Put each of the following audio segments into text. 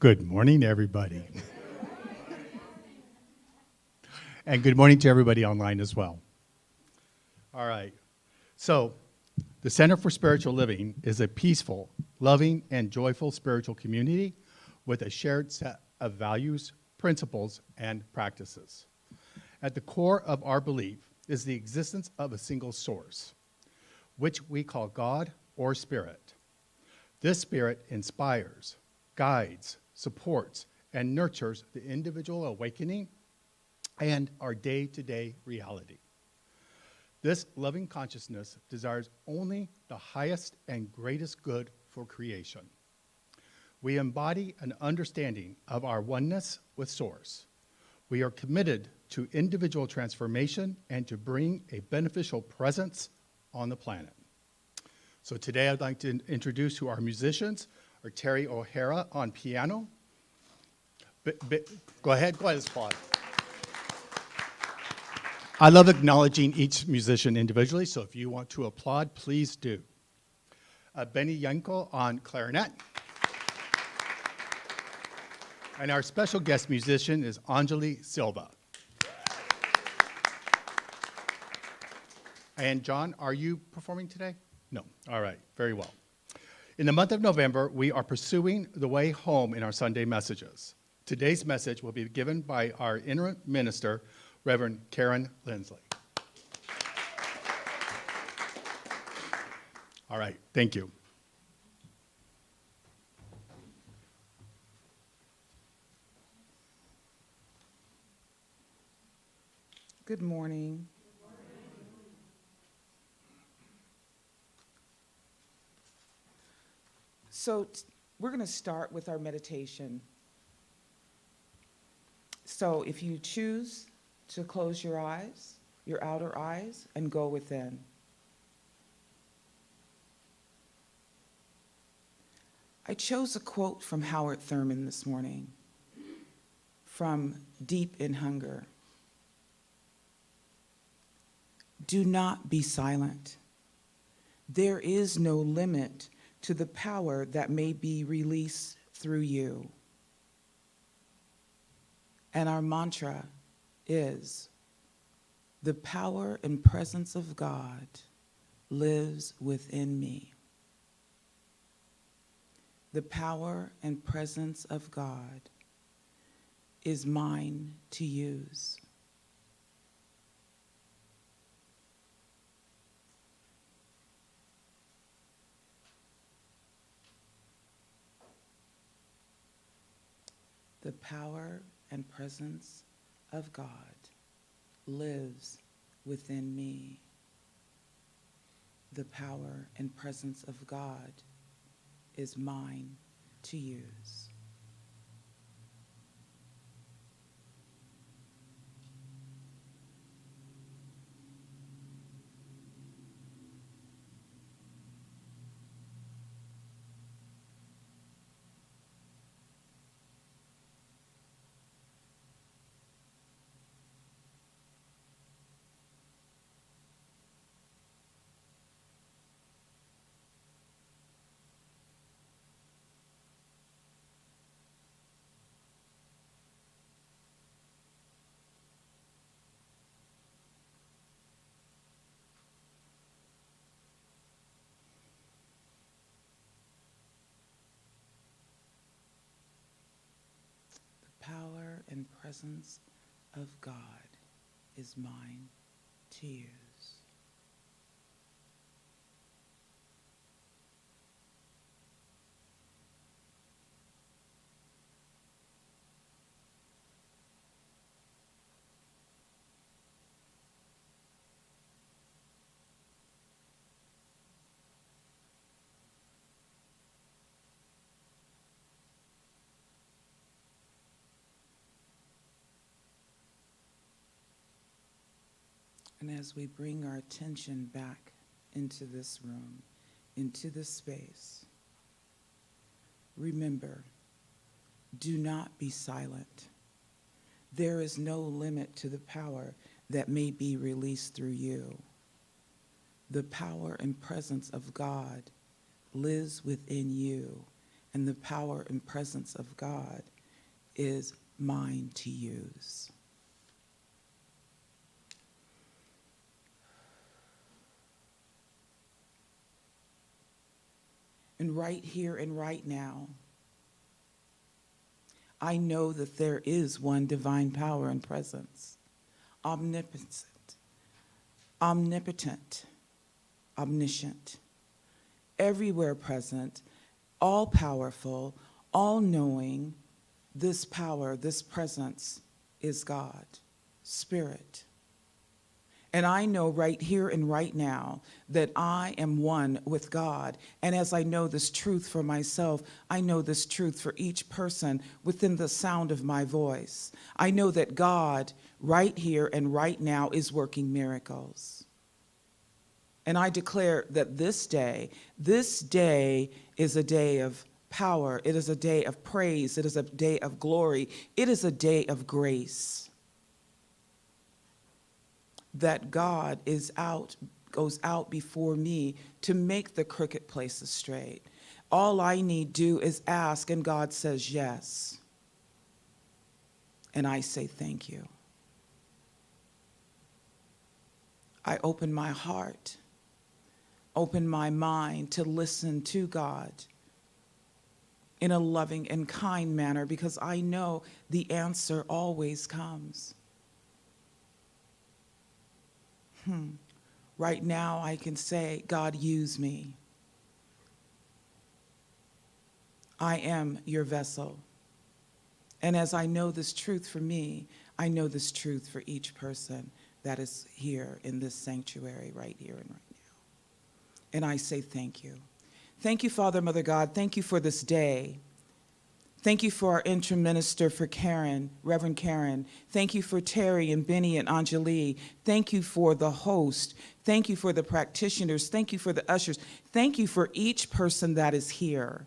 Good morning, everybody. And good morning to everybody online as well. All right. So, the Center for Spiritual Living is a peaceful, loving, and joyful spiritual community with a shared set of values, principles, and practices. At the core of our belief is the existence of a single source, which we call God or Spirit. This Spirit inspires, guides, supports, and nurtures the individual awakening and our day-to-day reality. This loving consciousness desires only the highest and greatest good for creation. We embody an understanding of our oneness with Source. We are committed to individual transformation and to bring a beneficial presence on the planet. So today I'd like to introduce to our musicians are Terry O'Hara on piano. Go ahead, applaud. I love acknowledging each musician individually, so if you want to applaud, please do. Benny Yangco on clarinet. And our special guest musician is Anjali Silva. And John, are you performing today? No. All right, very well. In the month of November, we are pursuing the way home in our Sunday messages. Today's message will be given by our interim minister, Reverend Karen Linsley. All right, thank you. Good morning. So we're going to start with our meditation. So if you choose to close your eyes, your outer eyes, and go within. I chose a quote from Howard Thurman this morning, from Deep in Hunger. Do not be silent. There is no limit to the power that may be released through you. And our mantra is, the power and presence of God lives within me. The power and presence of God is mine to use. The power and presence of God lives within me. The power and presence of God is mine to use. Power and presence of God is mine to use. And as we bring our attention back into this room, into this space, remember, do not be silent. There is no limit to the power that may be released through you. The power and presence of God lives within you, and the power and presence of God is mine to use. And right here and right now, I know that there is one divine power and presence, omnipotent, omnipotent, omniscient, everywhere present, all-powerful, all-knowing. This power, this presence is God, Spirit. And I know right here and right now that I am one with God. And as I know this truth for myself, I know this truth for each person within the sound of my voice. I know that God right here and right now is working miracles. And I declare that this day is a day of power. It is a day of praise. It is a day of glory. It is a day of grace. That God goes out before me to make the crooked places straight. All I need do is ask, and God says yes. And I say thank you. I open my heart, open my mind to listen to God in a loving and kind manner, because I know the answer always comes. Right now, I can say, God, use me. I am your vessel. And as I know this truth for me, I know this truth for each person that is here in this sanctuary right here and right now. And I say thank you. Thank you, Father, Mother God. Thank you for this day. Thank you for our interim minister, for Karen, Reverend Karen. Thank you for Terry and Benny and Anjali. Thank you for the host. Thank you for the practitioners. Thank you for the ushers. Thank you for each person that is here.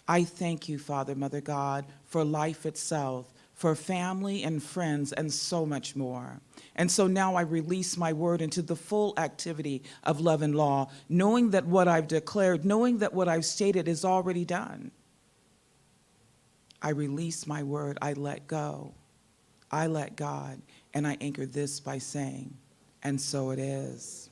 I thank you, Father, Mother God, for life itself, for family and friends, and so much more. And so now I release my word into the full activity of love and law, knowing that what I've declared, knowing that what I've stated is already done. I release my word, I let go, I let God, and I anchor this by saying, and so it is.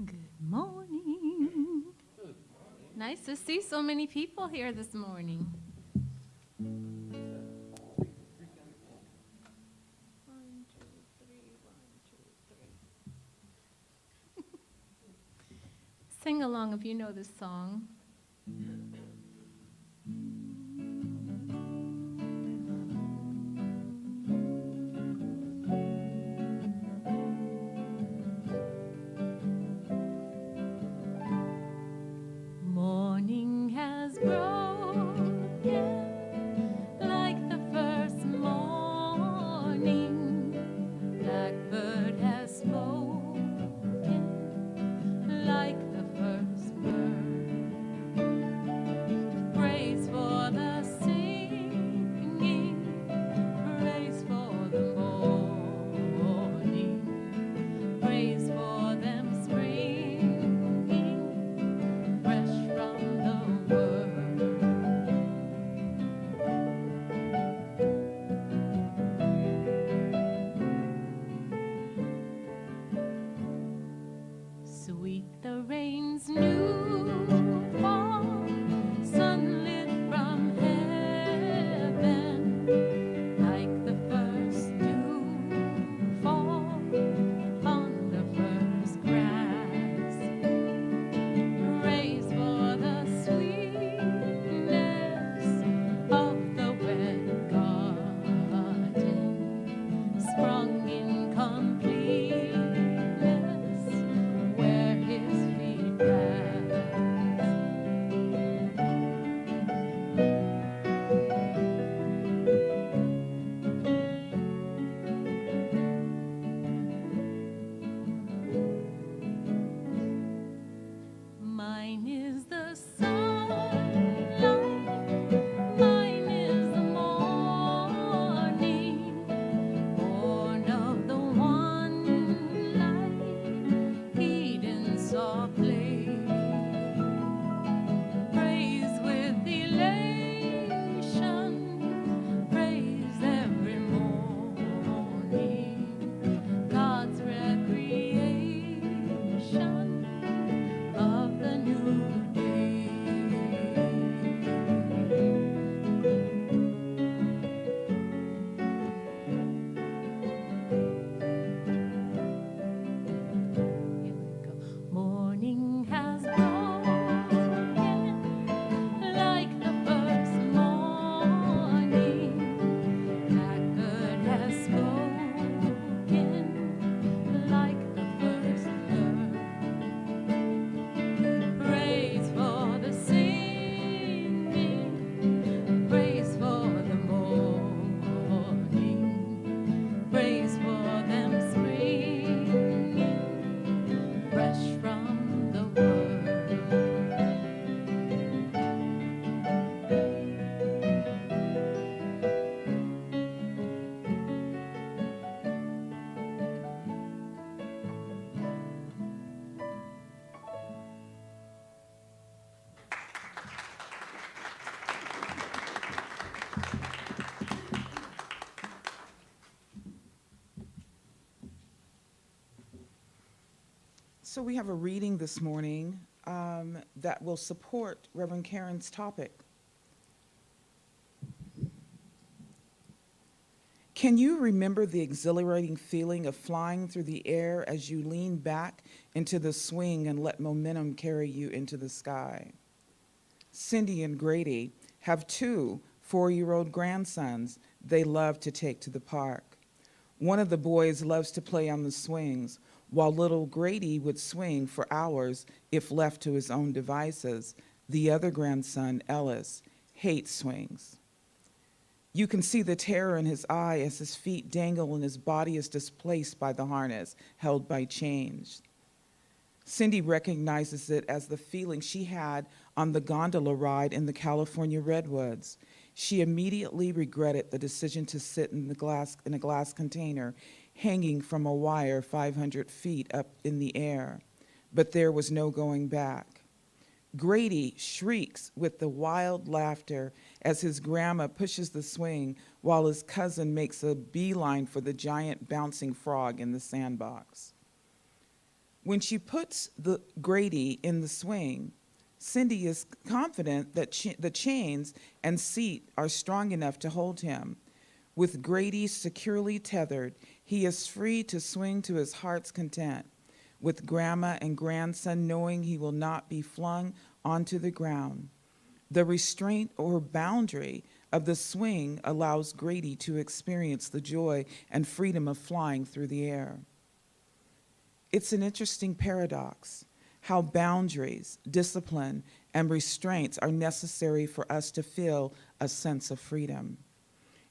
Good morning. Nice to see so many people here this morning. 1, 2, 3, 1, 2, 3. Sing along if you know this song. Morning has broken like the first morning. Blackbird has spoken like the first bird. So we have a reading this morning that will support Reverend Karen's topic. Can you remember the exhilarating feeling of flying through the air as you lean back into the swing and let momentum carry you into the sky? Cindy and Grady have two 4-year-old grandsons they love to take to the park. One of the boys loves to play on the swings, while little Grady would swing for hours if left to his own devices. The other grandson, Ellis, hates swings. You can see the terror in his eye as his feet dangle and his body is displaced by the harness held by chains. Cindy recognizes it as the feeling she had on the gondola ride in the California redwoods. She immediately regretted the decision to sit in a glass container hanging from a wire 500 feet up in the air, but there was no going back. Grady shrieks with the wild laughter as his grandma pushes the swing while his cousin makes a beeline for the giant bouncing frog in the sandbox. When she puts Grady in the swing, Cindy is confident that the chains and seat are strong enough to hold him. With Grady securely tethered, he is free to swing to his heart's content, with grandma and grandson knowing he will not be flung onto the ground. The restraint or boundary of the swing allows Grady to experience the joy and freedom of flying through the air. It's an interesting paradox, how boundaries, discipline, and restraints are necessary for us to feel a sense of freedom.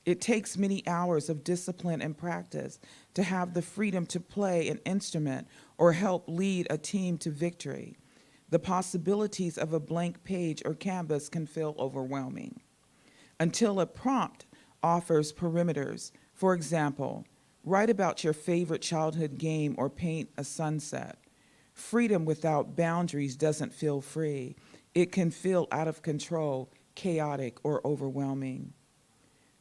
It takes many hours of discipline and practice to have the freedom to play an instrument or help lead a team to victory. The possibilities of a blank page or canvas can feel overwhelming until a prompt offers perimeters. For example, write about your favorite childhood game or paint a sunset. Freedom without boundaries doesn't feel free. It can feel out of control, chaotic, or overwhelming.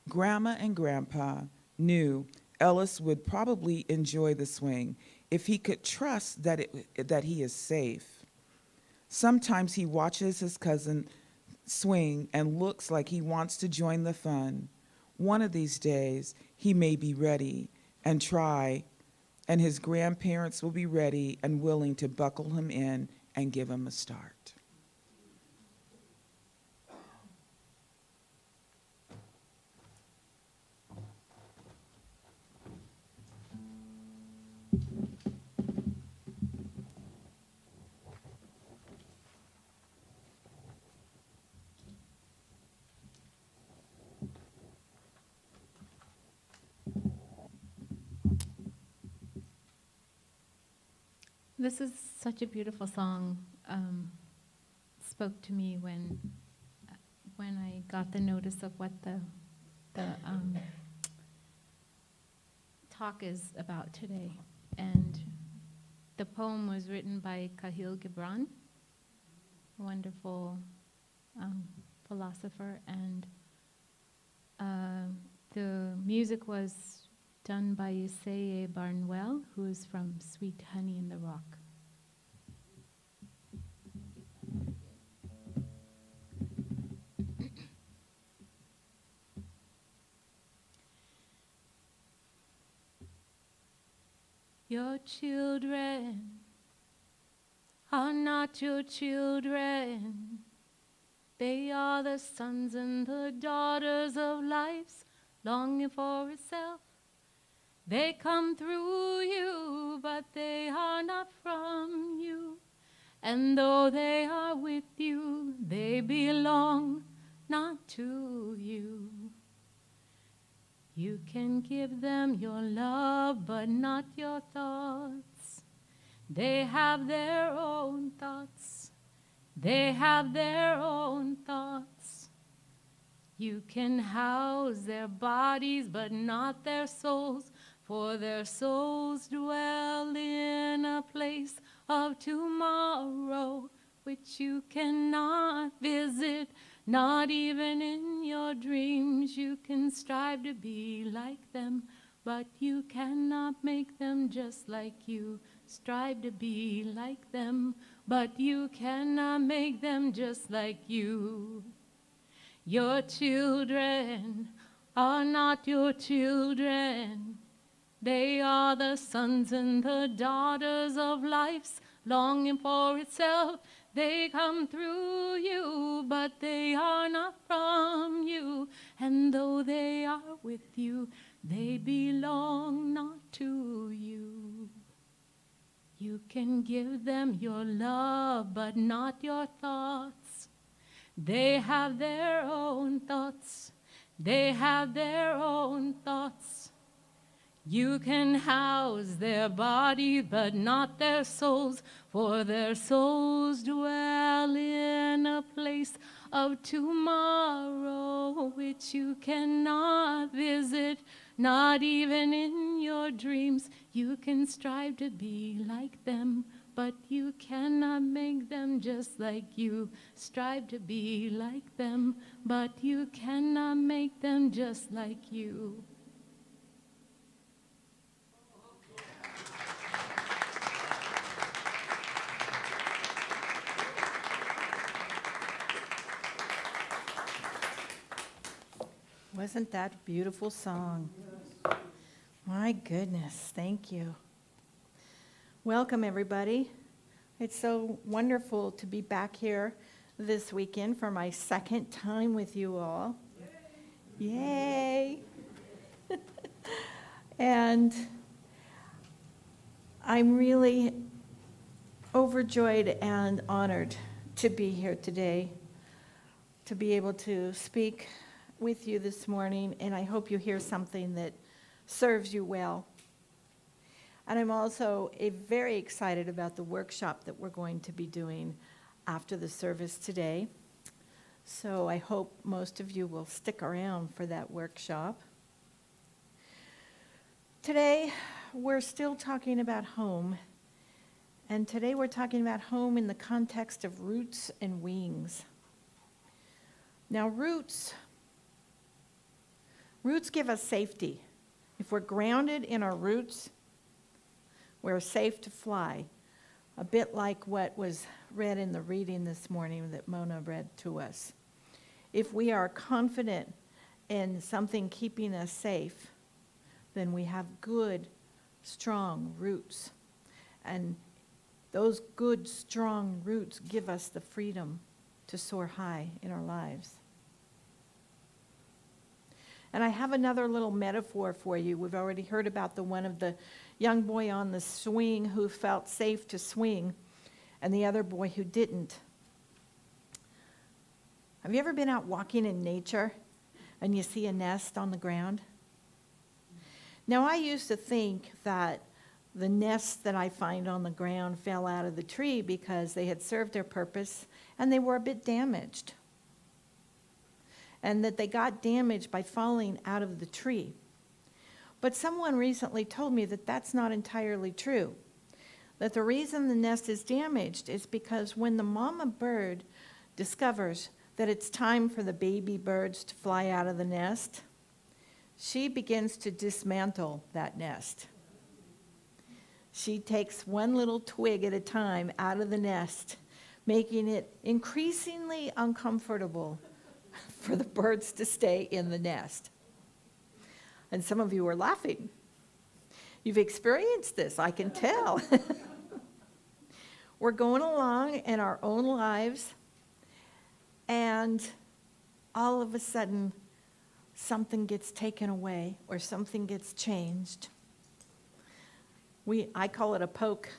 Grandma and Grandpa knew Ellis would probably enjoy the swing if he could trust that he is safe. Sometimes he watches his cousin swing and looks like he wants to join the fun. One of these days, he may be ready and try, and his grandparents will be ready and willing to buckle him in and give him a start. This is such a beautiful song. Spoke to me when I got the notice of what the talk is about today. And the poem was written by Khalil Gibran, a wonderful philosopher, and the music was done by Yeseye Barnwell, who is from Sweet Honey in the Rock. Your children are not your children. They are the sons and the daughters of life's longing for itself. They come through you, but they are not from you. And though they are with you, they belong not to you. You can give them your love, but not your thoughts. They have their own thoughts. They have their own thoughts. You can house their bodies, but not their souls. For their souls dwell in a place of tomorrow, which you cannot visit, not even in your dreams. You can strive to be like them, but you cannot make them just like you. Strive to be like them, but you cannot make them just like you. Your children are not your children. They are the sons and the daughters of life's longing for itself. They come through you, but they are not from you. And though they are with you, they belong not to you. You can give them your love, but not your thoughts. They have their own thoughts. They have their own thoughts. You can house their bodies, but not their souls, for their souls dwell in a place of tomorrow which you cannot visit, not even in your dreams. You can strive to be like them, but you cannot make them just like you. Strive to be like them, but you cannot make them just like you. Wasn't that a beautiful song? My goodness, thank you. Welcome, everybody. It's so wonderful to be back here this weekend for my second time with you all. Yay! And I'm really overjoyed and honored to be here today, to be able to speak with you this morning, and I hope you hear something that serves you well. And I'm also very excited about the workshop that we're going to be doing after the service today. So I hope most of you will stick around for that workshop. Today, we're still talking about home. And today we're talking about home in the context of roots and wings. Now, roots give us safety. If we're grounded in our roots, we're safe to fly. A bit like what was read in the reading this morning that Mona read to us. If we are confident in something keeping us safe, then we have good, strong roots. And those good, strong roots give us the freedom to soar high in our lives. And I have another little metaphor for you. We've already heard about the one of the young boy on the swing who felt safe to swing, and the other boy who didn't. Have you ever been out walking in nature and you see a nest on the ground? Now, I used to think that the nests that I find on the ground fell out of the tree because they had served their purpose and they were a bit damaged, and that they got damaged by falling out of the tree. But someone recently told me that that's not entirely true. That the reason the nest is damaged is because when the mama bird discovers that it's time for the baby birds to fly out of the nest, she begins to dismantle that nest. She takes one little twig at a time out of the nest, making it increasingly uncomfortable for the birds to stay in the nest. And some of you are laughing. You've experienced this, I can tell. We're going along in our own lives, and all of a sudden, something gets taken away or something gets changed. I call it a poke.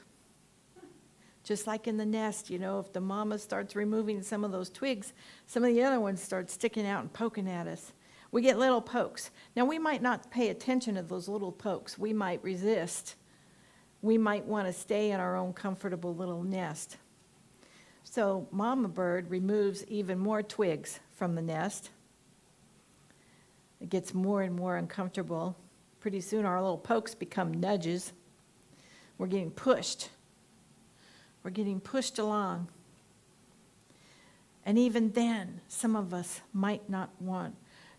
Just like in the nest, if the mama starts removing some of those twigs, some of the other ones start sticking out and poking at us. We get little pokes. Now, we might not pay attention to those little pokes. We might resist. We might want to stay in our own comfortable little nest. So mama bird removes even more twigs from the nest. It gets more and more uncomfortable. Pretty soon our little pokes become nudges. We're getting pushed. We're getting pushed along. And even then, some of us might not want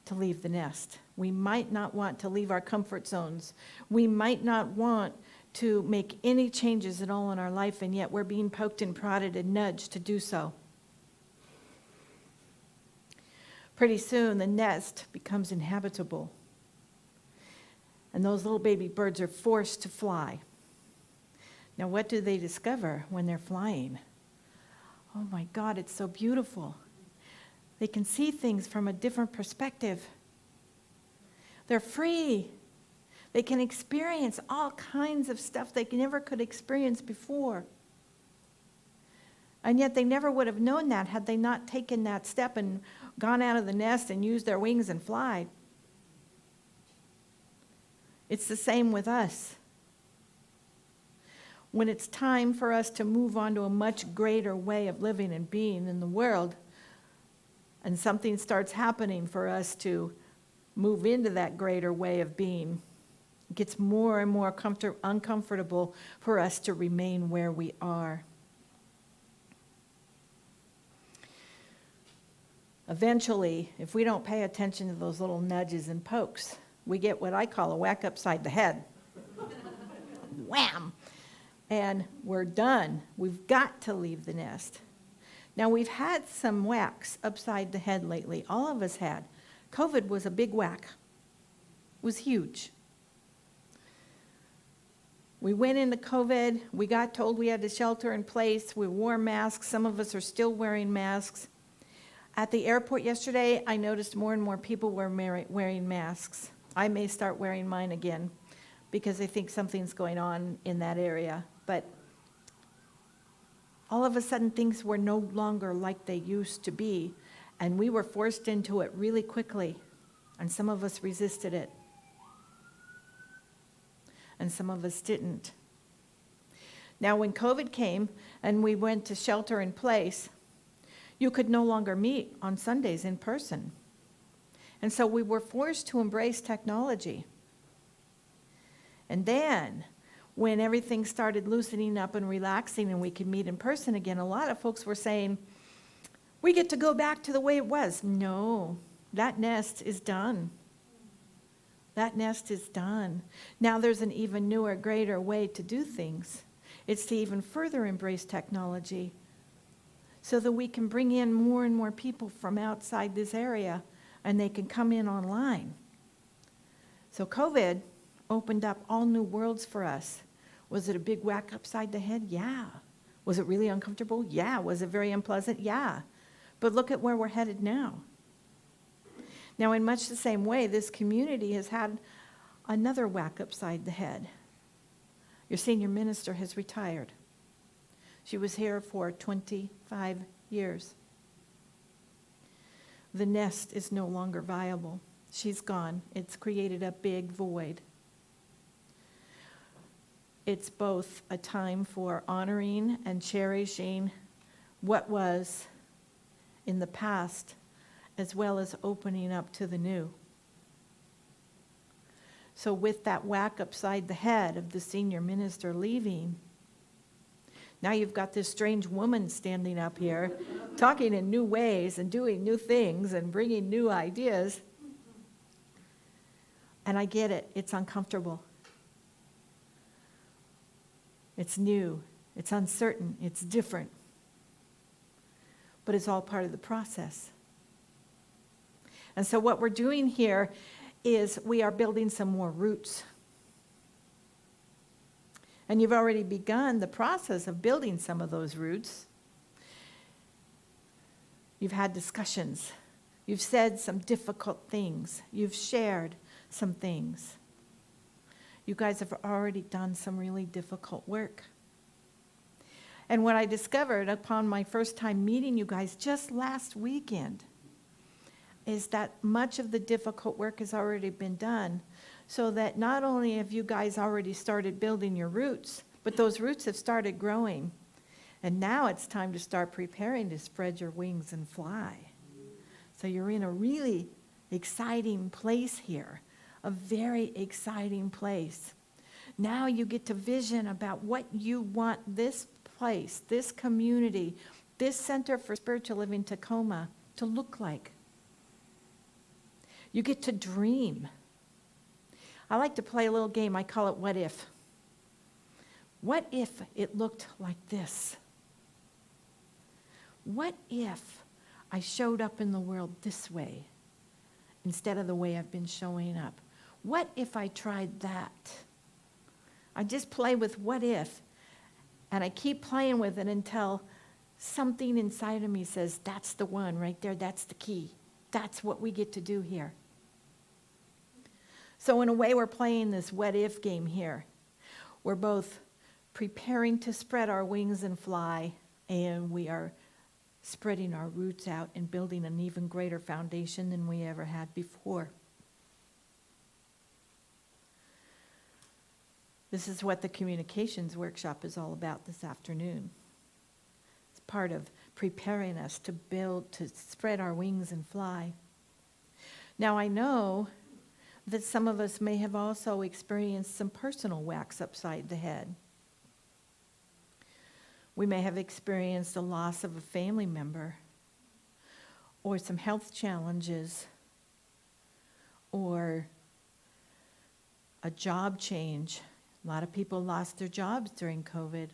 to leave the nest. We might not want to leave our comfort zones. We might not want to make any changes at all in our life, and yet we're being poked and prodded and nudged to do so. Pretty soon, the nest becomes inhabitable, and those little baby birds are forced to fly. Now, what do they discover when they're flying? Oh my God, it's so beautiful. They can see things from a different perspective. They're free. They can experience all kinds of stuff they never could experience before. And yet they never would have known that had they not taken that step and gone out of the nest and used their wings and fly. It's the same with us. When it's time for us to move on to a much greater way of living and being in the world, and something starts happening for us to move into that greater way of being, it gets more and more uncomfortable for us to remain where we are. Eventually, if we don't pay attention to those little nudges and pokes, we get what I call a whack upside the head. Wham! And we're done. We've got to leave the nest. Now, we've had some whacks upside the head lately. All of us had. COVID was a big whack. It was huge. We went into COVID. We got told we had to shelter in place. We wore masks. Some of us are still wearing masks. At the airport yesterday, I noticed more and more people were wearing masks. I may start wearing mine again because I think something's going on in that area. But all of a sudden, things were no longer like they used to be, and we were forced into it really quickly, and some of us resisted it, and some of us didn't. Now, when COVID came and we went to shelter in place, you could no longer meet on Sundays in person. And so we were forced to embrace technology. And then, when everything started loosening up and relaxing and we could meet in person again, a lot of folks were saying, we get to go back to the way it was. No, that nest is done. That nest is done. Now there's an even newer, greater way to do things. It's to even further embrace technology so that we can bring in more and more people from outside this area and they can come in online. So COVID opened up all new worlds for us. Was it a big whack upside the head? Yeah. Was it really uncomfortable? Yeah. Was it very unpleasant? Yeah. But look at where we're headed now. Now, in much the same way, this community has had another whack upside the head. Your senior minister has retired. She was here for 25 years. The nest is no longer viable. She's gone. It's created a big void. It's both a time for honoring and cherishing what was in the past, as well as opening up to the new. So with that whack upside the head of the senior minister leaving, now you've got this strange woman standing up here, talking in new ways and doing new things and bringing new ideas. And I get it. It's uncomfortable. It's new. It's uncertain. It's different. But it's all part of the process. And so what we're doing here is we are building some more roots. And you've already begun the process of building some of those roots. You've had discussions. You've said some difficult things. You've shared some things. You guys have already done some really difficult work. And what I discovered upon my first time meeting you guys just last weekend is that much of the difficult work has already been done, so that not only have you guys already started building your roots, but those roots have started growing. And now it's time to start preparing to spread your wings and fly. So you're in a really exciting place here, a very exciting place. Now you get to vision about what you want this place, this community, this Center for Spiritual Living-Tacoma to look like. You get to dream. I like to play a little game. I call it What If. What if it looked like this? What if I showed up in the world this way instead of the way I've been showing up? What if I tried that? I just play with what if, and I keep playing with it until something inside of me says, that's the one right there, that's the key. That's what we get to do here. So in a way, we're playing this what if game here. We're both preparing to spread our wings and fly, and we are spreading our roots out and building an even greater foundation than we ever had before. This is what the communications workshop is all about this afternoon. It's part of preparing us to build, to spread our wings and fly. Now I know that some of us may have also experienced some personal whacks upside the head. We may have experienced the loss of a family member, or some health challenges, or a job change. A lot of people lost their jobs during COVID.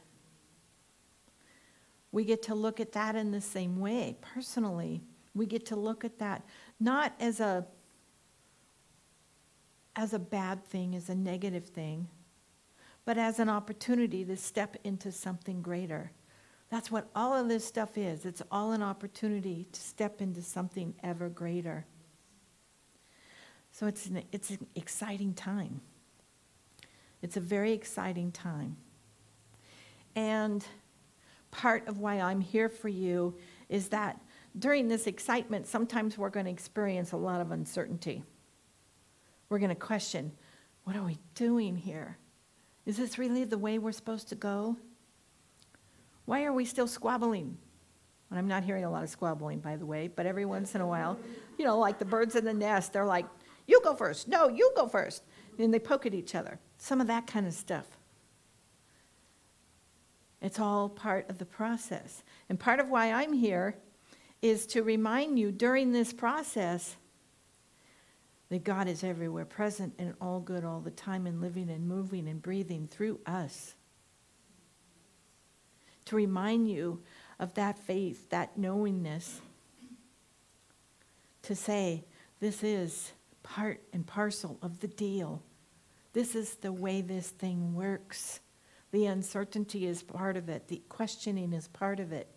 We get to look at that in the same way. Personally, we get to look at that not as a bad thing, as a negative thing, but as an opportunity to step into something greater. That's what all of this stuff is. It's all an opportunity to step into something ever greater. So it's an exciting time. It's a very exciting time. And part of why I'm here for you is that during this excitement, sometimes we're going to experience a lot of uncertainty. We're going to question, what are we doing here? Is this really the way we're supposed to go? Why are we still squabbling? And I'm not hearing a lot of squabbling, by the way, but every once in a while, like the birds in the nest, they're like, you go first. No, you go first. And they poke at each other. Some of that kind of stuff. It's all part of the process. And part of why I'm here is to remind you during this process that God is everywhere present and all good all the time and living and moving and breathing through us. To remind you of that faith, that knowingness. To say, this is part and parcel of the deal. This is the way this thing works. The uncertainty is part of it. The questioning is part of it.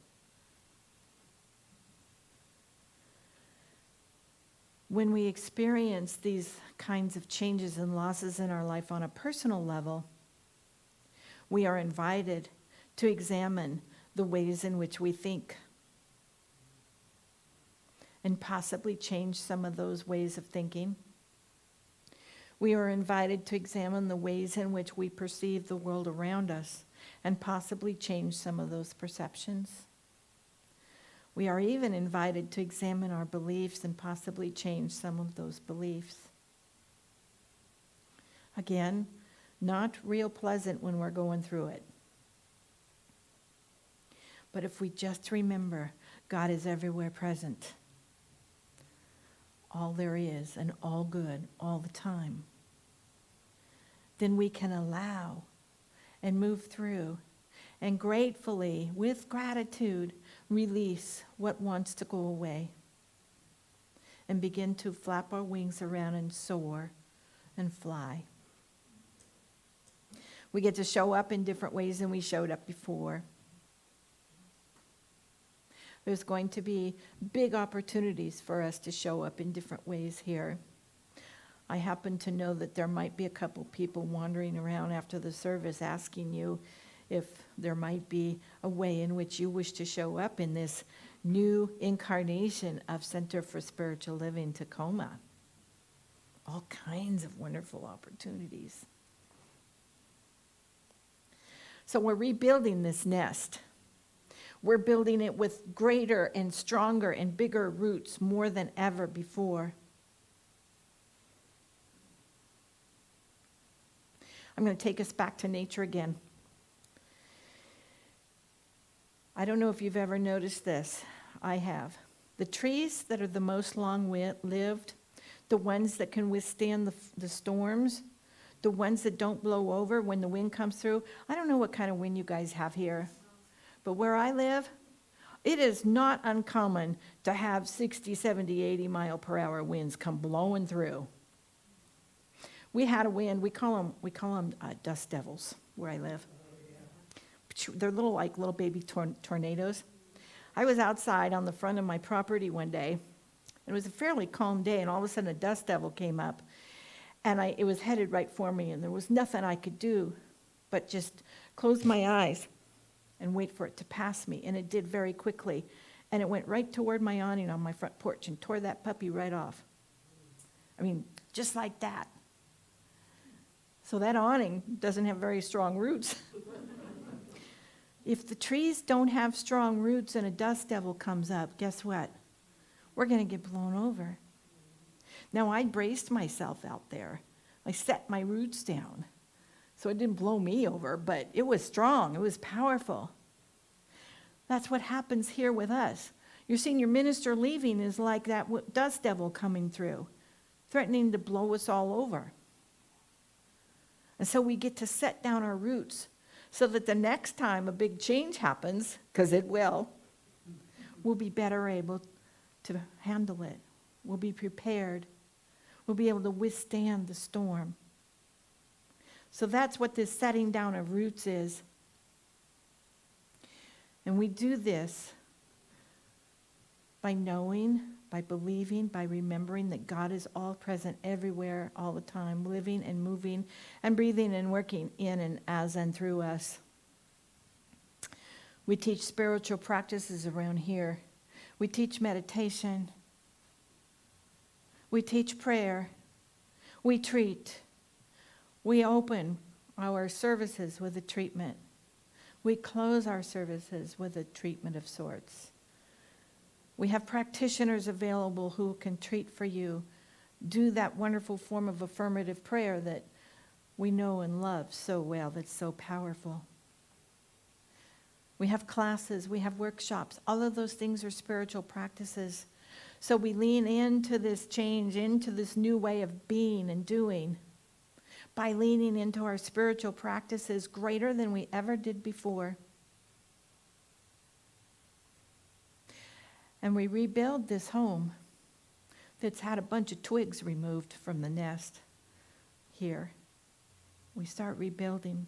When we experience these kinds of changes and losses in our life on a personal level, we are invited to examine the ways in which we think and possibly change some of those ways of thinking. We are invited to examine the ways in which we perceive the world around us and possibly change some of those perceptions. We are even invited to examine our beliefs and possibly change some of those beliefs. Again, not real pleasant when we're going through it. But if we just remember, God is everywhere present. All there is and all good all the time. Then we can allow and move through and gratefully, with gratitude, release what wants to go away and begin to flap our wings around and soar and fly. We get to show up in different ways than we showed up before. There's going to be big opportunities for us to show up in different ways here. I happen to know that there might be a couple people wandering around after the service asking you if there might be a way in which you wish to show up in this new incarnation of Center for Spiritual Living Tacoma. All kinds of wonderful opportunities. So we're rebuilding this nest. We're building it with greater and stronger and bigger roots more than ever before. I'm going to take us back to nature again. I don't know if you've ever noticed this. I have. The trees that are the most long-lived, the ones that can withstand the storms, the ones that don't blow over when the wind comes through. I don't know what kind of wind you guys have here, but where I live, it is not uncommon to have 60, 70, 80 mile per hour winds come blowing through. We had a wind, we call them dust devils where I live. They're little baby tornadoes. I was outside on the front of my property one day. It was a fairly calm day, and all of a sudden a dust devil came up, and it was headed right for me, and there was nothing I could do but just close my eyes and wait for it to pass me, and it did very quickly, and it went right toward my awning on my front porch and tore that puppy right off. I mean, just like that. So that awning doesn't have very strong roots. If the trees don't have strong roots and a dust devil comes up, guess what? We're going to get blown over. Now, I braced myself out there. I set my roots down. So it didn't blow me over, but it was strong. It was powerful. That's what happens here with us. Your senior minister leaving is like that dust devil coming through, threatening to blow us all over. And so we get to set down our roots so that the next time a big change happens, because it will, we'll be better able to handle it. We'll be prepared. We'll be able to withstand the storm. So that's what this setting down of roots is. And we do this by knowing, by believing, by remembering that God is all present everywhere, all the time, living and moving and breathing and working in and as and through us. We teach spiritual practices around here. We teach meditation. We teach prayer. We treat. We open our services with a treatment. We close our services with a treatment of sorts. We have practitioners available who can treat for you. Do that wonderful form of affirmative prayer that we know and love so well, that's so powerful. We have classes, we have workshops. All of those things are spiritual practices. So we lean into this change, into this new way of being and doing by leaning into our spiritual practices greater than we ever did before. And we rebuild this home that's had a bunch of twigs removed from the nest here. We start rebuilding.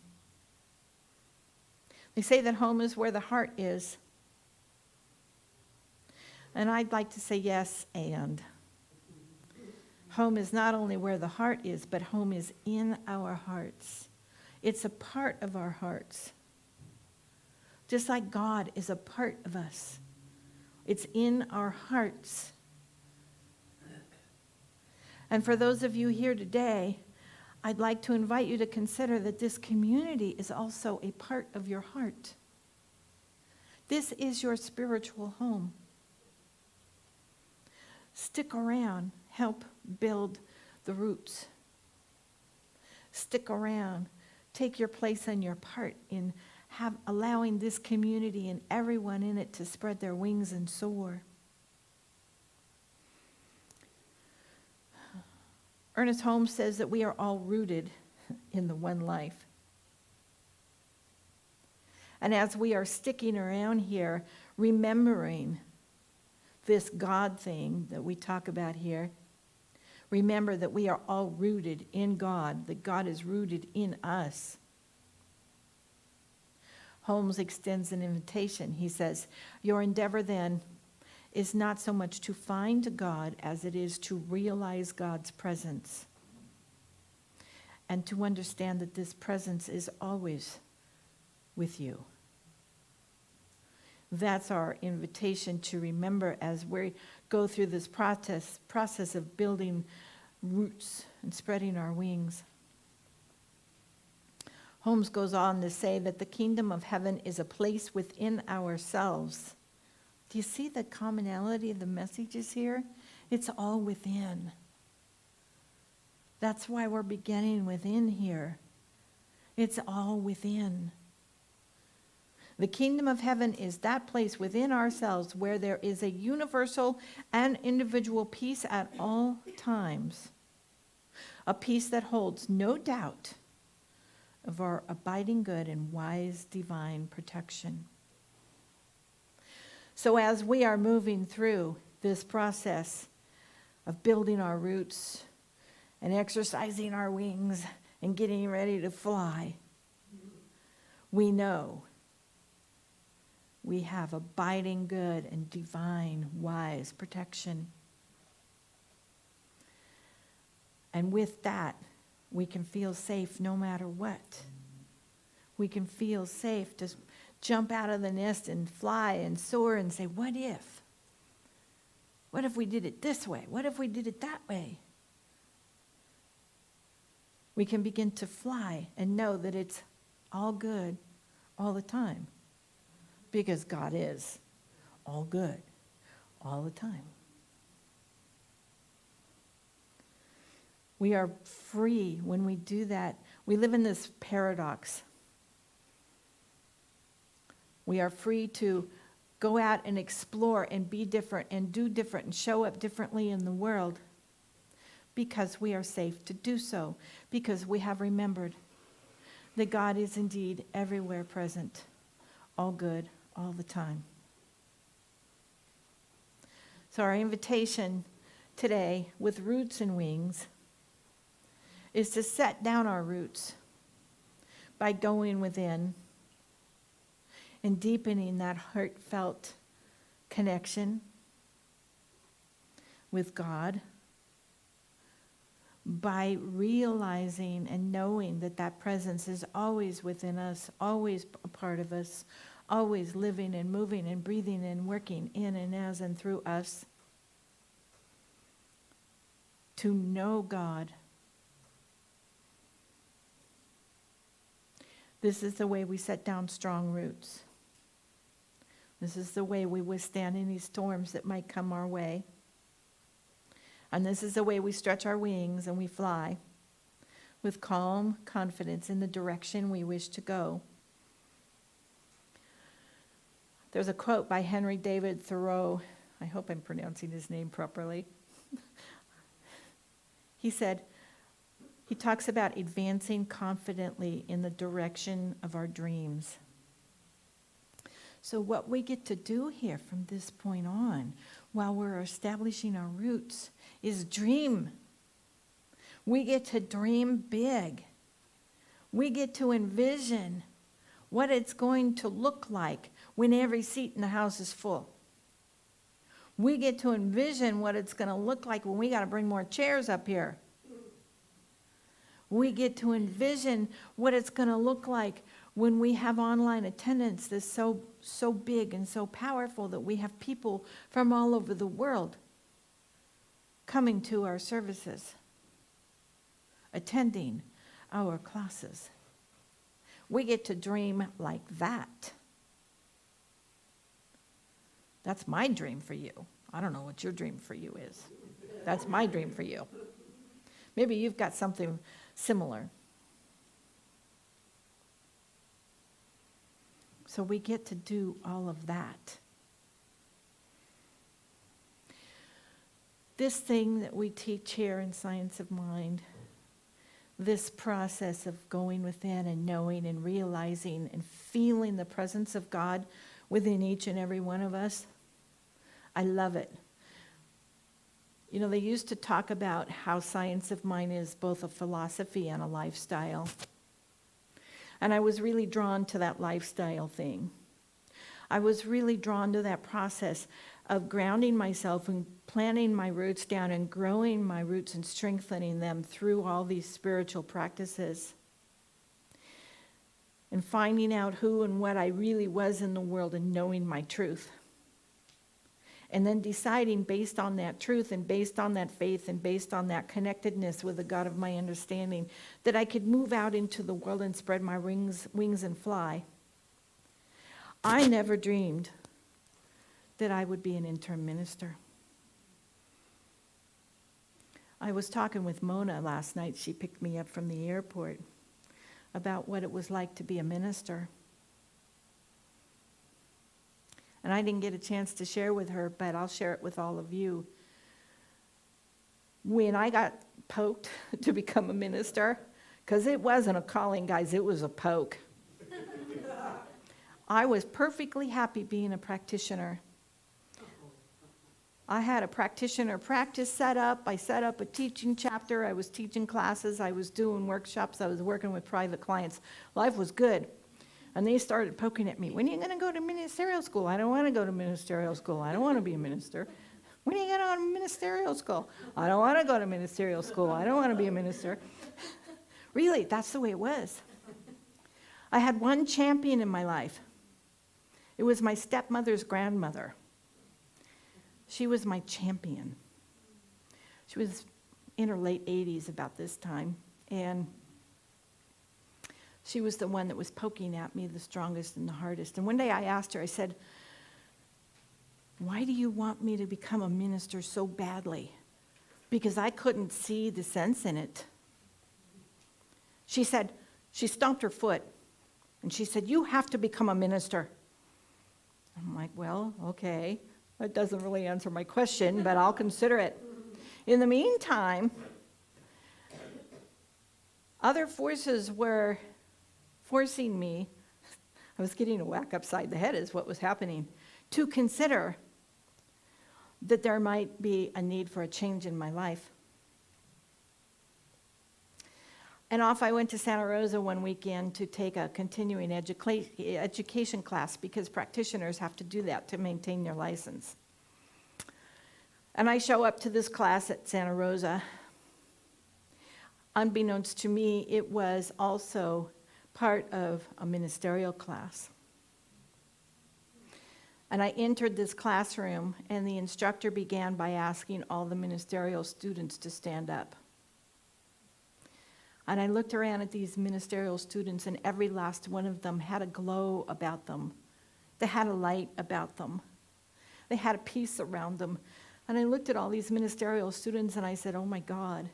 They say that home is where the heart is. And I'd like to say yes, and. Home is not only where the heart is, but home is in our hearts. It's a part of our hearts. Just like God is a part of us. It's in our hearts. And for those of you here today, I'd like to invite you to consider that this community is also a part of your heart. This is your spiritual home. Stick around, help build the roots. Stick around, take your place and your part in allowing this community and everyone in it to spread their wings and soar. Ernest Holmes says that we are all rooted in the one life. And as we are sticking around here, remembering this God thing that we talk about here, remember that we are all rooted in God, that God is rooted in us. Holmes extends an invitation. He says, your endeavor then is not so much to find God as it is to realize God's presence and to understand that this presence is always with you. That's our invitation to remember as we go through this process of building roots and spreading our wings. Holmes goes on to say that the kingdom of heaven is a place within ourselves. Do you see the commonality of the messages here? It's all within. That's why we're beginning within here. It's all within. The kingdom of heaven is that place within ourselves where there is a universal and individual peace at all times. A peace that holds no doubt of our abiding good and wise divine protection. So as we are moving through this process of building our roots and exercising our wings and getting ready to fly, we know we have abiding good and divine wise protection. And with that, we can feel safe no matter what. We can feel safe to jump out of the nest and fly and soar and say, what if? What if we did it this way? What if we did it that way? We can begin to fly and know that it's all good all the time, because God is all good all the time. We are free when we do that. We live in this paradox. We are free to go out and explore and be different and do different and show up differently in the world because we are safe to do so, because we have remembered that God is indeed everywhere present, all good, all the time. So our invitation today with Roots and Wings is to set down our roots by going within and deepening that heartfelt connection with God, by realizing and knowing that that presence is always within us, always a part of us, always living and moving and breathing and working in and as and through us. To know God. This is the way we set down strong roots. This is the way we withstand any storms that might come our way. And this is the way we stretch our wings and we fly with calm confidence in the direction we wish to go. There's a quote by Henry David Thoreau. I hope I'm pronouncing his name properly. He said, he talks about advancing confidently in the direction of our dreams. So what we get to do here from this point on, while we're establishing our roots, is dream. We get to dream big. We get to envision what it's going to look like when every seat in the house is full. We get to envision what it's going to look like when we got to bring more chairs up here. We get to envision what it's going to look like when we have online attendance that's so big and so powerful that we have people from all over the world coming to our services, attending our classes. We get to dream like that. That's my dream for you. I don't know what your dream for you is. That's my dream for you. Maybe you've got something similar. So we get to do all of that. This thing that we teach here in Science of Mind, this process of going within and knowing and realizing and feeling the presence of God within each and every one of us, I love it. You know, they used to talk about how Science of Mind is both a philosophy and a lifestyle. And I was really drawn to that lifestyle thing. I was really drawn to that process of grounding myself and planting my roots down and growing my roots and strengthening them through all these spiritual practices. And finding out who and what I really was in the world and knowing my truth. And then deciding based on that truth and based on that faith and based on that connectedness with the God of my understanding that I could move out into the world and spread my wings and fly. I never dreamed that I would be an interim minister. I was talking with Mona last night. She picked me up from the airport about what it was like to be a minister. and I didn't get a chance to share with her, but I'll share it with all of you. When I got poked to become a minister, because it wasn't a calling, guys, it was a poke. I was perfectly happy being a practitioner. I had a practitioner practice set up. I set up a teaching chapter. I was teaching classes. I was doing workshops. I was working with private clients. Life was good. And they started poking at me. When are you going to go to ministerial school? I don't want to go to ministerial school. I don't want to be a minister. When are you going to go to ministerial school? I don't want to go to ministerial school. I don't want to be a minister. Really, that's the way it was. I had one champion in my life. It was my stepmother's grandmother. She was my champion. She was in her late 80s about this time, and she was the one that was poking at me the strongest and the hardest. And one day I asked her, I said, why do you want me to become a minister so badly? Because I couldn't see the sense in it. She said, she stomped her foot, and she said, you have to become a minister. I'm like, well, okay. That doesn't really answer my question, but I'll consider it. In the meantime, other forces were forcing me, I was getting a whack upside the head is what was happening, to consider that there might be a need for a change in my life. And off I went to Santa Rosa one weekend to take a continuing education class because practitioners have to do that to maintain their license. And I show up to this class at Santa Rosa. Unbeknownst to me, it was also part of a ministerial class. And I entered this classroom, and the instructor began by asking all the ministerial students to stand up. And I looked around at these ministerial students, and every last one of them had a glow about them. They had a light about them. They had a peace around them. And I looked at all these ministerial students, and I said, oh my God,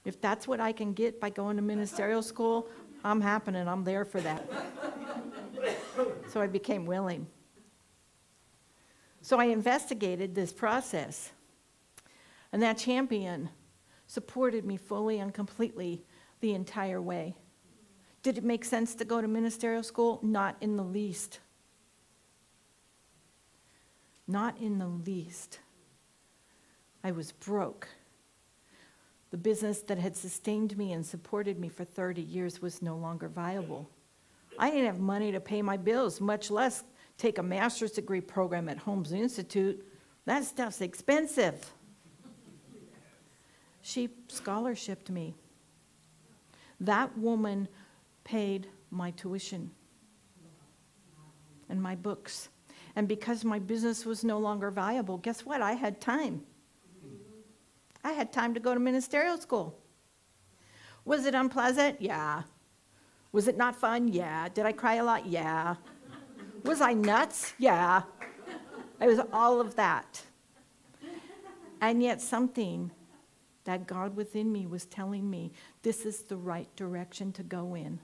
if that's what I can get by going to ministerial school, I'm happy and I'm there for that. So I became willing. So I investigated this process. And that champion supported me fully and completely the entire way. Did it make sense to go to ministerial school? Not in the least. Not in the least. I was broke. The business that had sustained me and supported me for 30 years was no longer viable. I didn't have money to pay my bills, much less take a master's degree program at Holmes Institute. That stuff's expensive. She scholarshiped me. That woman paid my tuition and my books. And because my business was no longer viable, guess what? I had time. I had time to go to ministerial school. Was it unpleasant? Yeah. Was it not fun? Yeah. Did I cry a lot? Yeah. Was I nuts? Yeah. I was all of that. And yet something that God within me was telling me, this is the right direction to go in.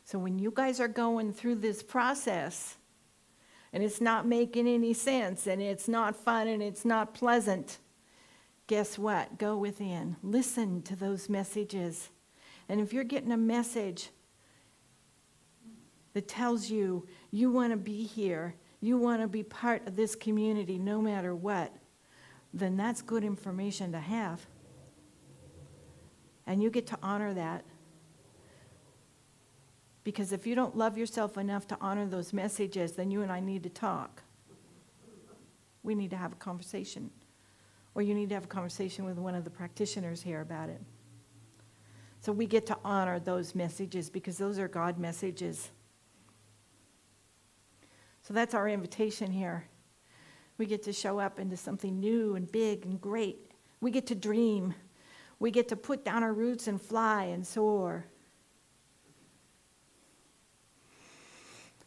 So when you guys are going through this process, and it's not making any sense, and it's not fun, and it's not pleasant, guess what? Go within. Listen to those messages. And if you're getting a message that tells you you want to be here, you want to be part of this community no matter what, then that's good information to have. And you get to honor that. Because if you don't love yourself enough to honor those messages, then you and I need to talk. We need to have a conversation. Or you need to have a conversation with one of the practitioners here about it. So we get to honor those messages because those are God messages. So that's our invitation here. We get to show up into something new and big and great. We get to dream. We get to put down our roots and fly and soar.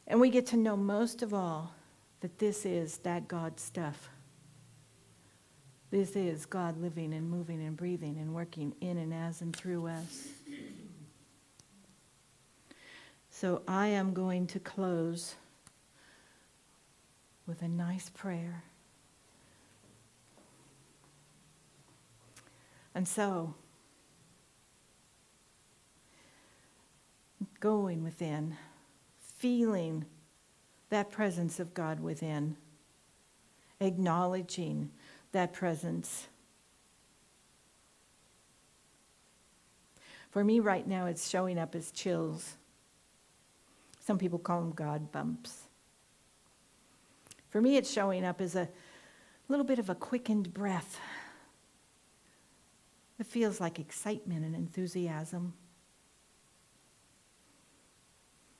And we get to know most of all that this is that God stuff. This is God living and moving and breathing and working in and as and through us. So I am going to close with a nice prayer. And so, going within, feeling that presence of God within, acknowledging that presence. For me right now, it's showing up as chills. Some people call them God bumps. For me, it's showing up as a little bit of a quickened breath. It feels like excitement and enthusiasm.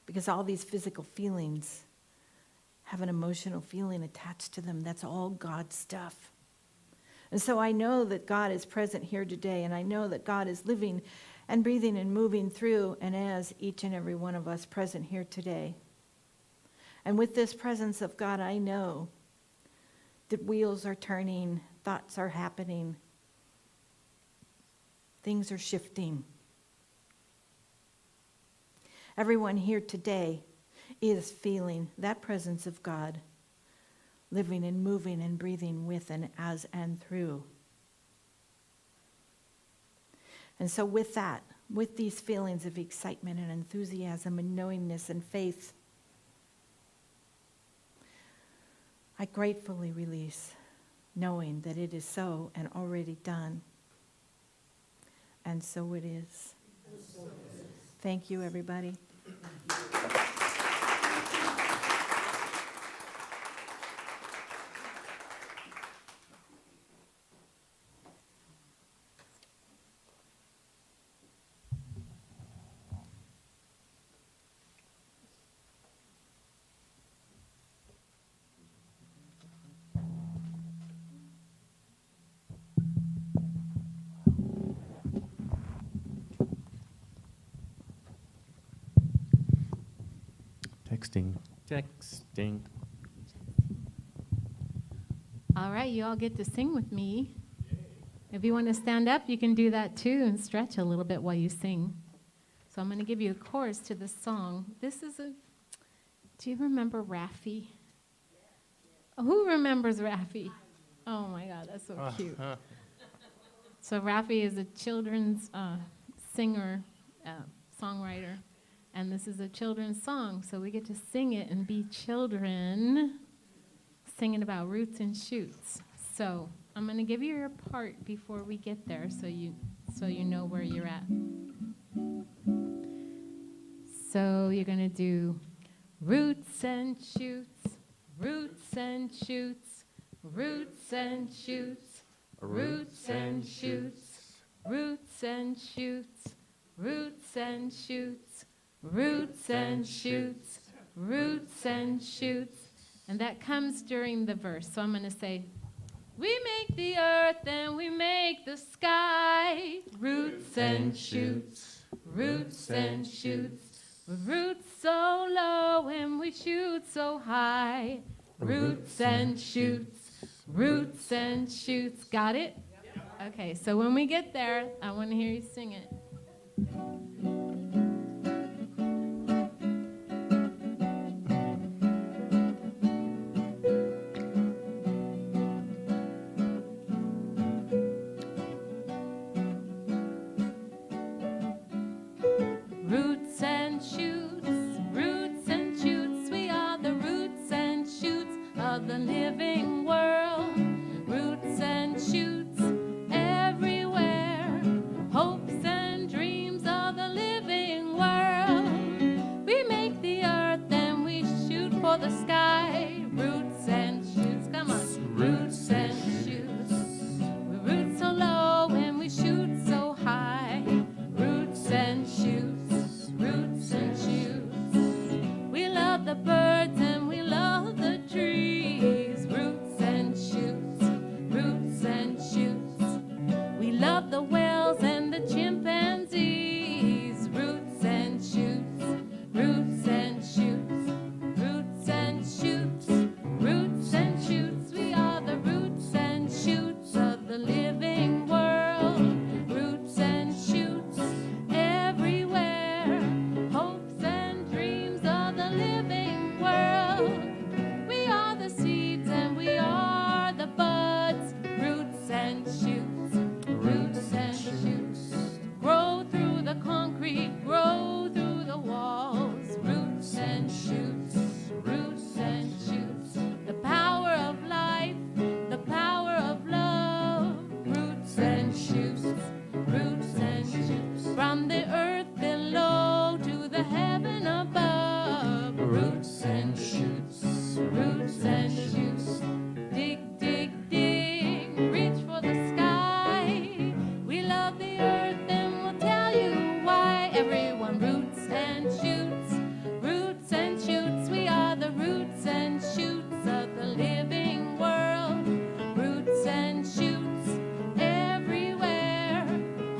Because all these physical feelings have an emotional feeling attached to them. That's all God stuff. And so I know that God is present here today, and I know that God is living and breathing and moving through and as each and every one of us present here today. And with this presence of God, I know that wheels are turning, thoughts are happening, things are shifting. Everyone here today is feeling that presence of God, living and moving and breathing with and as and through. And so with that, with these feelings of excitement and enthusiasm and knowingness and faith, I gratefully release, knowing that it is so and already done. And so it is. Thank you, everybody. Texting. All right, you all get to sing with me. If you want to stand up, you can do that too and stretch a little bit while you sing. So I'm going to give you a chorus to this song. Do you remember Raffi? Who remembers Raffi? Oh my God, that's so cute. So Raffi is a children's singer, songwriter, and this is a children's song. So we get to sing it and be children, singing about roots and shoots. So I'm going to give you your part before we get there, so you know where you're at. So you're going to do roots and shoots, roots and shoots, roots and shoots, roots and shoots, roots and shoots, roots and shoots, roots and shoots, roots and shoots. And that comes during the verse. So I'm going to say, we make the earth and we make the sky, roots and shoots, roots and shoots. Roots so low and we shoot so high. Roots and shoots, roots and shoots. Got it? Okay, so when we get there, I want to hear you sing it. Roots and shoots, we are the roots and shoots of the living world. Roots and shoots everywhere, hopes and dreams of the living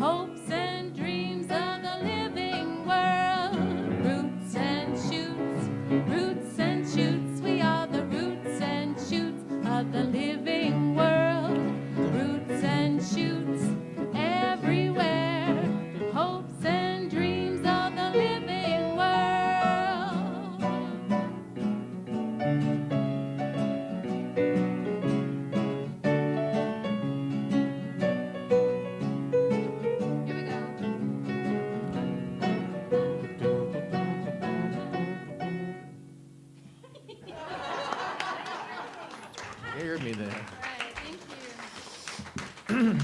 hopes and dreams of the living world. Roots and shoots, roots and shoots, we are the roots and shoots of the living world. Roots and shoots everywhere, hopes and dreams of the living world. Here we go. You heard me there. All right, thank you.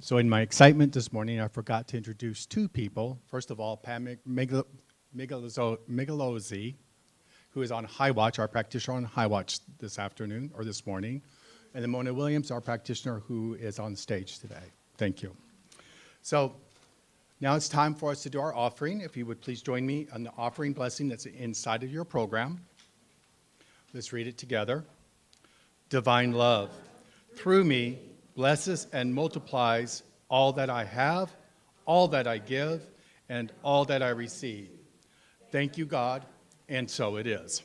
So in my excitement this morning, I forgot to introduce two people. First of all, Pam Migalozzi, who is on High Watch, our practitioner on High Watch this afternoon or this morning, and then Mona Williams, our practitioner, who is on stage today. Thank you. So now it's time for us to do our offering. If you would please join me on the offering blessing that's inside of your program. Let's read it together. Divine love, through me, blesses and multiplies all that I have, all that I give, and all that I receive. Thank you, God, and so it is.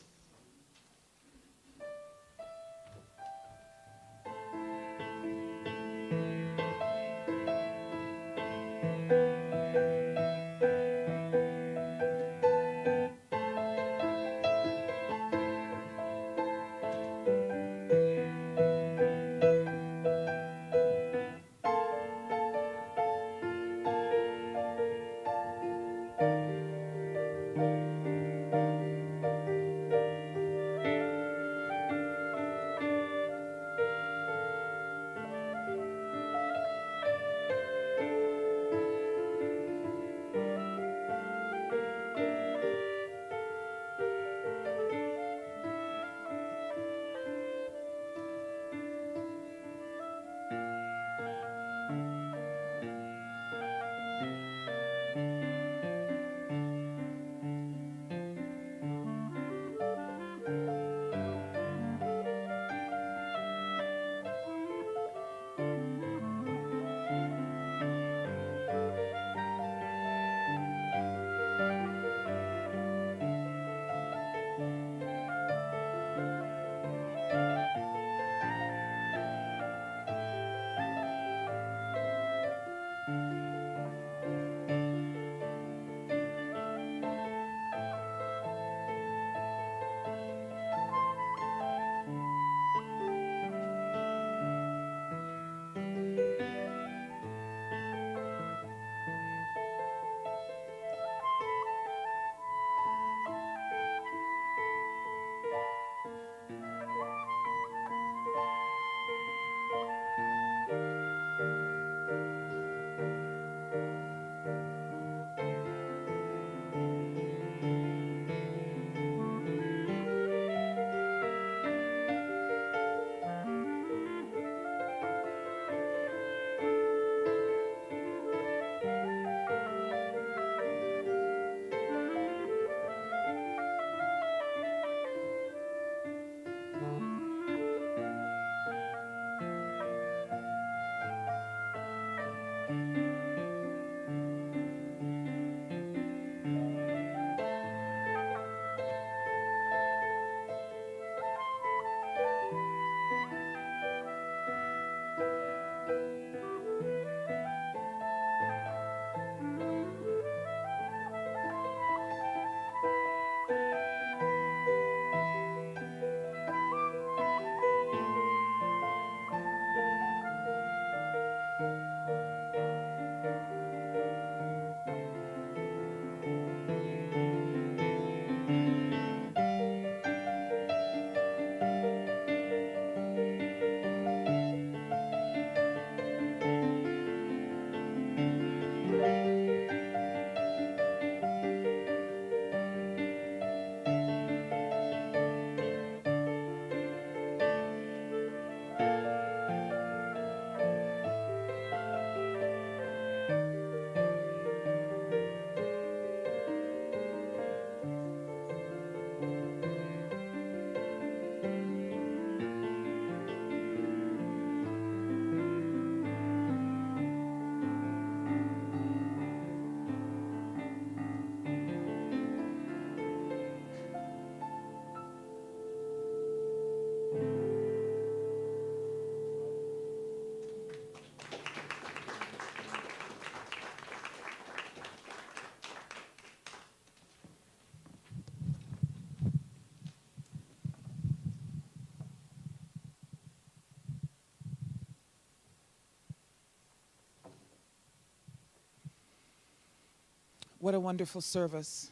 What a wonderful service.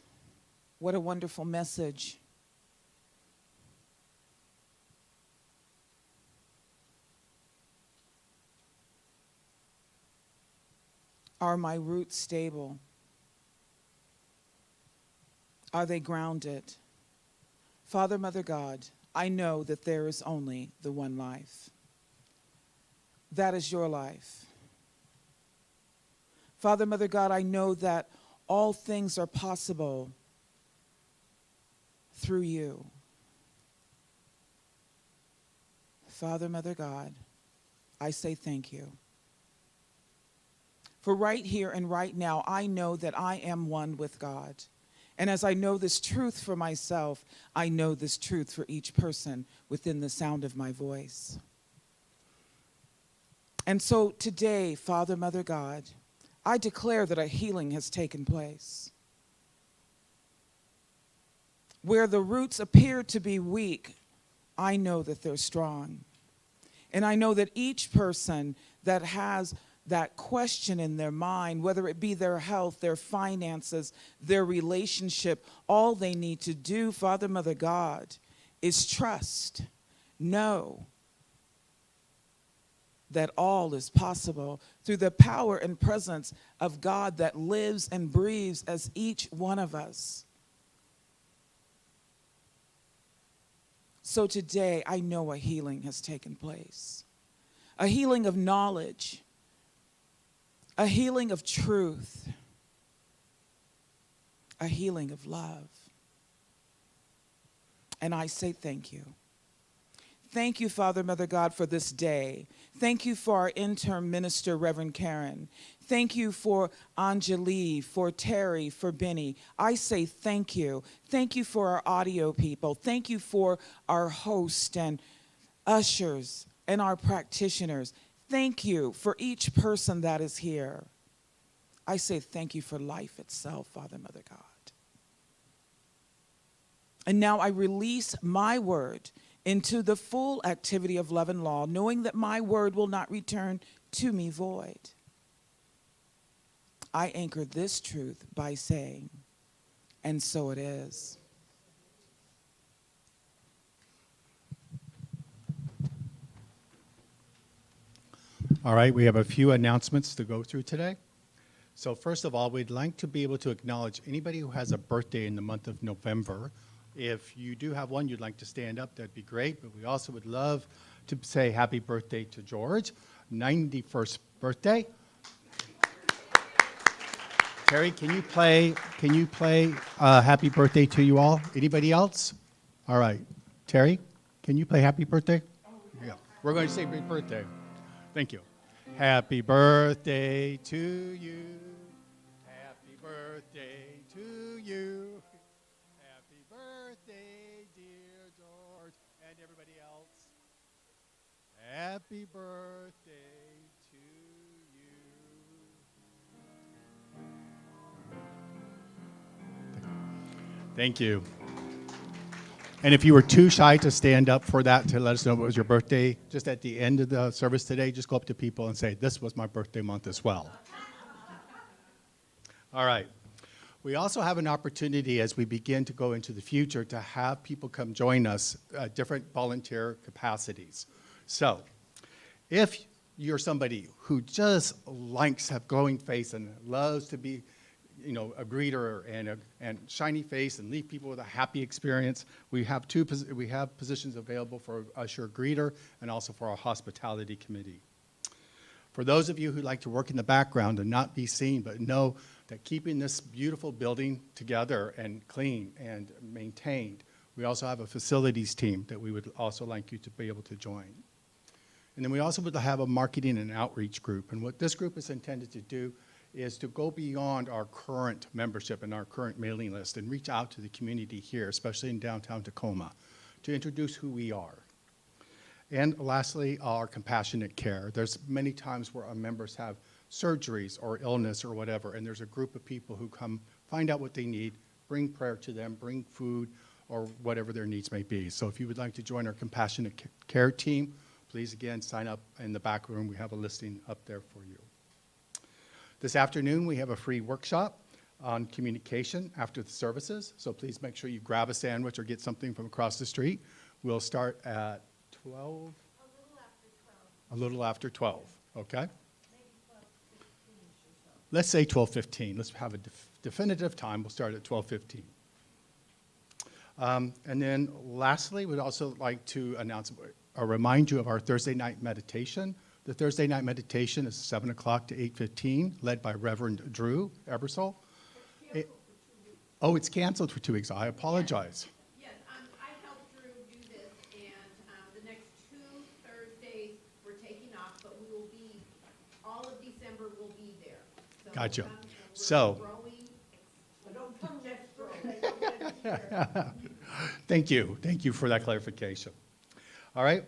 What a wonderful message. Are my roots stable? Are they grounded? Father, Mother God, I know that there is only the one life. That is your life. Father, Mother God, I know that all things are possible through you. Father, Mother God, I say thank you. For right here and right now, I know that I am one with God. And as I know this truth for myself, I know this truth for each person within the sound of my voice. And so today, Father, Mother God, I declare that a healing has taken place. Where the roots appear to be weak, I know that they're strong. And I know that each person that has that question in their mind, whether it be their health, their finances, their relationship, all they need to do, Father, Mother God, is trust, know that all is possible through the power and presence of God that lives and breathes as each one of us. So today, I know a healing has taken place, a healing of knowledge, a healing of truth, a healing of love. And I say thank you. Thank you, Father, Mother God, for this day. Thank you for our interim minister, Reverend Karen. Thank you for Anjali, for Terry, for Benny. I say thank you. Thank you for our audio people. Thank you for our host and ushers and our practitioners. Thank you for each person that is here. I say thank you for life itself, Father, Mother God. And now I release my word into the full activity of love and law, knowing that my word will not return to me void. I anchor this truth by saying, and so it is. All right, we have a few announcements to go through today. So first of all, we'd like to be able to acknowledge anybody who has a birthday in the month of November. If you do have one, you'd like to stand up, that'd be great. But we also would love to say happy birthday to George, 91st birthday. Terry, can you play happy birthday to you all? Anybody else? All right. Terry, can you play happy birthday? Yeah. We're going to say happy birthday. Thank you. Happy birthday to you. Happy birthday to you. Happy birthday, dear George, and everybody else. Happy birthday to you. Thank you. And if you were too shy to stand up for that to let us know it was your birthday, just at the end of the service today, just go up to people and say, this was my birthday month as well. All right. We also have an opportunity as we begin to go into the future to have people come join us at different volunteer capacities. So if you're somebody who just likes to have glowing face and loves to be a greeter and shiny face and leave people with a happy experience, we have positions available for usher greeter and also for our hospitality committee. For those of you who like to work in the background and not be seen, but know that keeping this beautiful building together and clean and maintained, we also have a facilities team that we would also like you to be able to join. And then we also would have a marketing and outreach group. And what this group is intended to do is to go beyond our current membership and our current mailing list and reach out to the community here, especially in downtown Tacoma, to introduce who we are. And lastly, our compassionate care. There's many times where our members have surgeries or illness or whatever, and there's a group of people who come find out what they need, bring prayer to them, bring food, or whatever their needs may be. So if you would like to join our compassionate care team, please again sign up in the back room. We have a listing up there for you. This afternoon, we have a free workshop on communication after the services, so please make sure you grab a sandwich or get something from across the street. We'll start at 12? A little after 12, okay? Let's say 12:15. Let's have a definitive time. We'll start at 12:15. And then lastly, we'd also like to announce or remind you of our Thursday night meditation. The Thursday night meditation is 7 o'clock to 8:15, led by Reverend Drew Ebersol. Oh, it's canceled for 2 weeks. I apologize. Yes, I helped Drew do this, and the next 2 Thursdays we're taking off, but we will be, all of December will be there. So Gotcha. we're So- growing. But don't come next Thursday. Thank you. Thank you for that clarification. All right.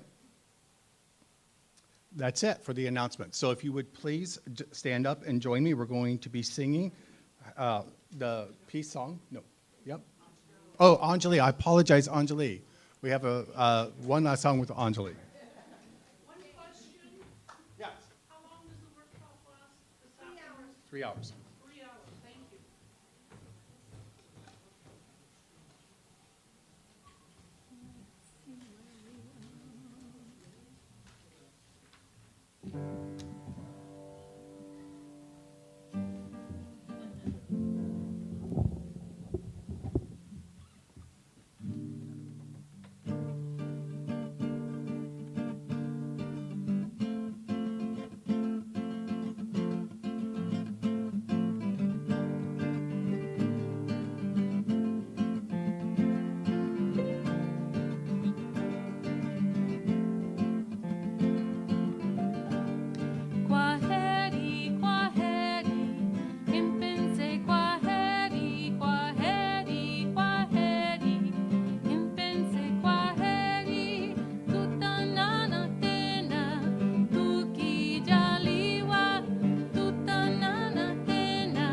That's it for the announcement. So if you would please stand up and join me. We're going to be singing the peace song. No. Yep. Oh, Anjali. I apologize, Anjali. We have a one last song with Anjali. One question, Yes. how long does the workshop last this afternoon? 3 hours. 3 hours, thank you. Kwaheri, kwaheri, impense kwaheri, kwaheri, kwaheri, impense kwaheri, tutanana tena, tukijaliwa, tutanana tena,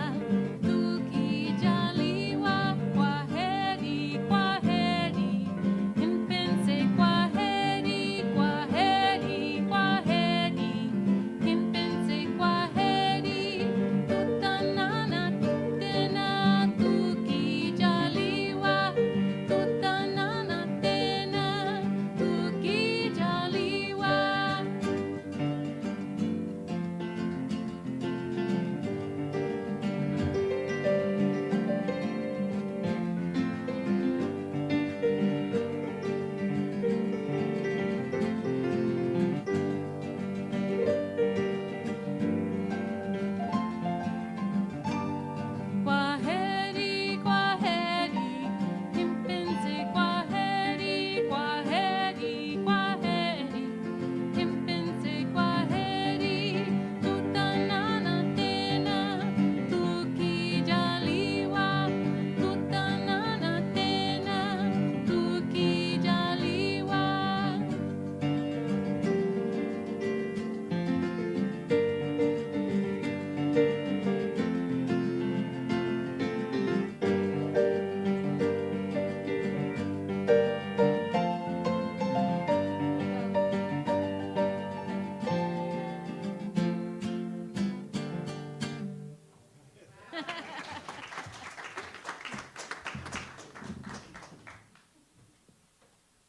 tukijaliwa, kwaheri, kwaheri, impense kwaheri, kwaheri, kwaheri. Impense kwaheri, tutanana tena, tukijaliwa, tutanana tena, tukijaliwa. Kwaheri, kwaheri, impense kwaheri, kwaheri, kwaheri, impense kwaheri, tutanana tena, tukijaliwa, tutanana tena, tukijaliwa.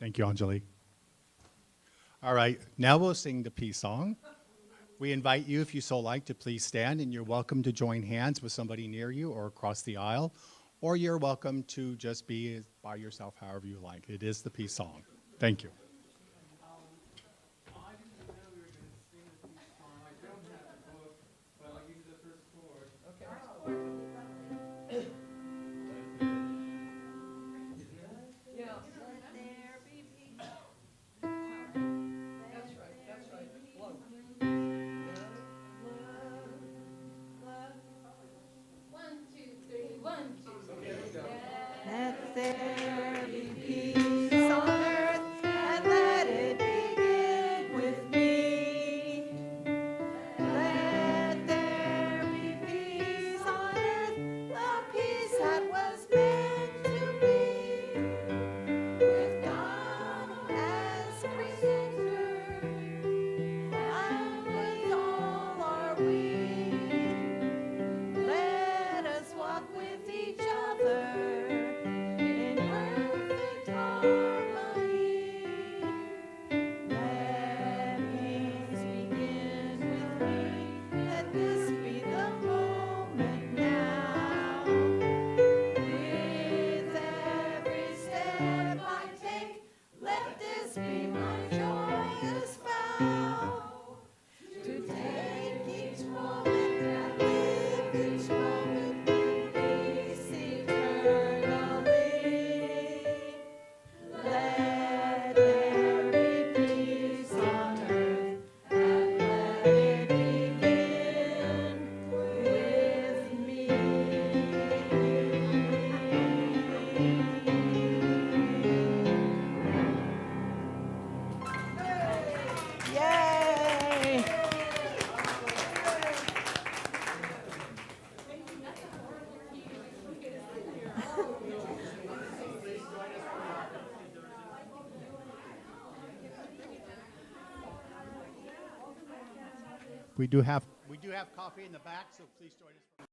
Thank you, Anjali. All right, now we'll sing the peace song. We invite you, if you so like, to please stand, and you're welcome to join hands with somebody near you or across the aisle, or you're welcome to just be by yourself however you like. It is the peace song. Thank you. I didn't know we were going to sing the peace song. I don't have the book, but I'll give you the first chord. Okay. One, two, three, 1, 2, 3. Let there be peace on earth as We do have coffee in the back, so please join us.